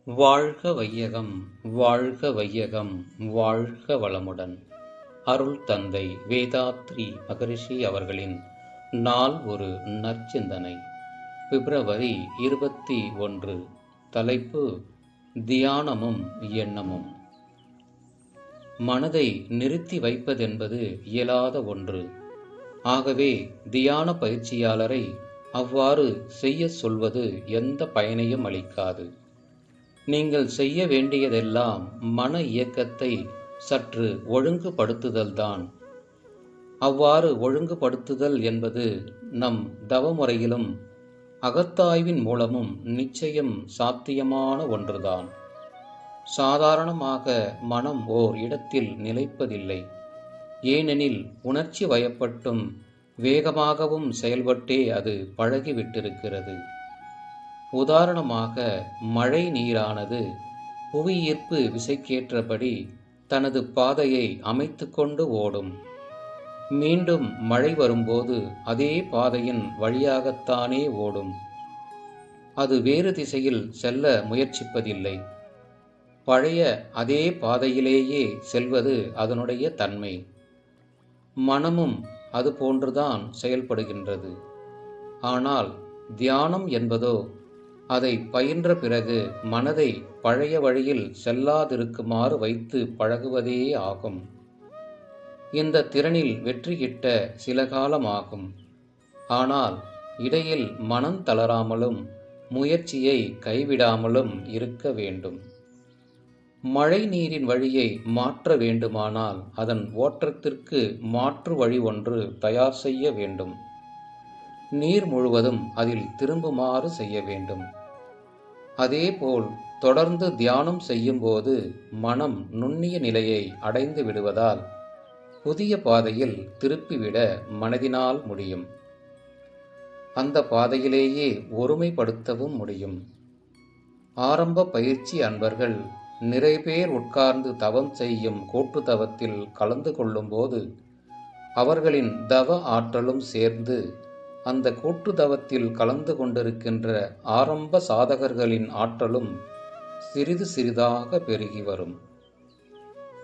வாழ்க வையகம் வாழ்க வையகம் வாழ்க வளமுடன். அருள் தந்தை வேதாத்ரி மகரிஷி அவர்களின் நாள் ஒரு நற்சிந்தனை. பிப்ரவரி 21. தலைப்பு: தியானமும் எண்ணமும். மனதை நிறுத்தி வைப்பதென்பது இயலாத ஒன்று. ஆகவே தியான பயிற்சியாளரை அவ்வாறு செய்ய சொல்வது எந்த பயனையும் அளிக்காது. நீங்கள் செய்ய வேண்டியதெல்லாம் மன இயக்கத்தை சற்று ஒழுங்குபடுத்துதல்தான். அவ்வாறு ஒழுங்குபடுத்துதல் என்பது நம் தவமுறையிலும் அகத்தாய்வின் மூலமும் நிச்சயம் சாத்தியமான ஒன்றுதான். சாதாரணமாக மனம் ஓர் இடத்தில் நிலைப்பதில்லை. ஏனெனில் உணர்ச்சி வயப்பட்டும் வேகமாகவும் செயல்பட்டே அது பழகிவிட்டிருக்கிறது. உதாரணமாக, மழை நீரானது புவியீர்ப்பு விசைக்கேற்றபடி தனது பாதையை அமைத்து கொண்டு ஓடும். மீண்டும் மழை வரும்போது அதே பாதையின் வழியாகத்தானே ஓடும். அது வேறு திசையில் செல்ல முயற்சிப்பதில்லை. பழைய அதே பாதையிலேயே செல்வது அதனுடைய தன்மை. மனமும் அது போன்றுதான் செயல்படுகின்றது. ஆனால் தியானம் என்பதோ அதை பயின்ற பிறகு மனதை பழைய வழியில் செல்லாதிருக்குமாறு வைத்து பழகுவதே ஆகும். இந்த திறனில் வெற்றி கிட்ட சில காலம் ஆகும். ஆனால் இடையில் மனம் தளராமலும் முயற்சியை கைவிடாமலும் இருக்க வேண்டும். மழை நீரின் வழியை மாற்ற வேண்டுமானால் அதன் ஓட்டத்திற்கு மாற்று வழி ஒன்று தயார் செய்ய வேண்டும். நீர் முழுவதும் அதில் திரும்புமாறு செய்ய வேண்டும். அதேபோல் தொடர்ந்து தியானம் செய்யும்போது மனம் நுண்ணிய நிலையை அடைந்து விடுவதால் புதிய பாதையில் திருப்பிவிட மனதினால் முடியும். அந்த பாதையிலேயே ஒருமைப்படுத்தவும் முடியும். ஆரம்ப பயிற்சி அன்பர்கள் நிறைய பேர் உட்கார்ந்து தவம் செய்யும் கூட்டு தவத்தில் கலந்து கொள்ளும்போது அவர்களின் தவ ஆற்றலும் சேர்ந்து அந்த கூட்டு தவத்தில் கலந்து கொண்டிருக்கின்ற ஆரம்ப சாதகர்களின் ஆற்றலும் சிறிது சிறிதாக பெருகி வரும்.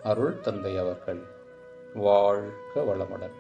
அருள் தந்தை அவர்கள் வாழ்க வளமுடன்.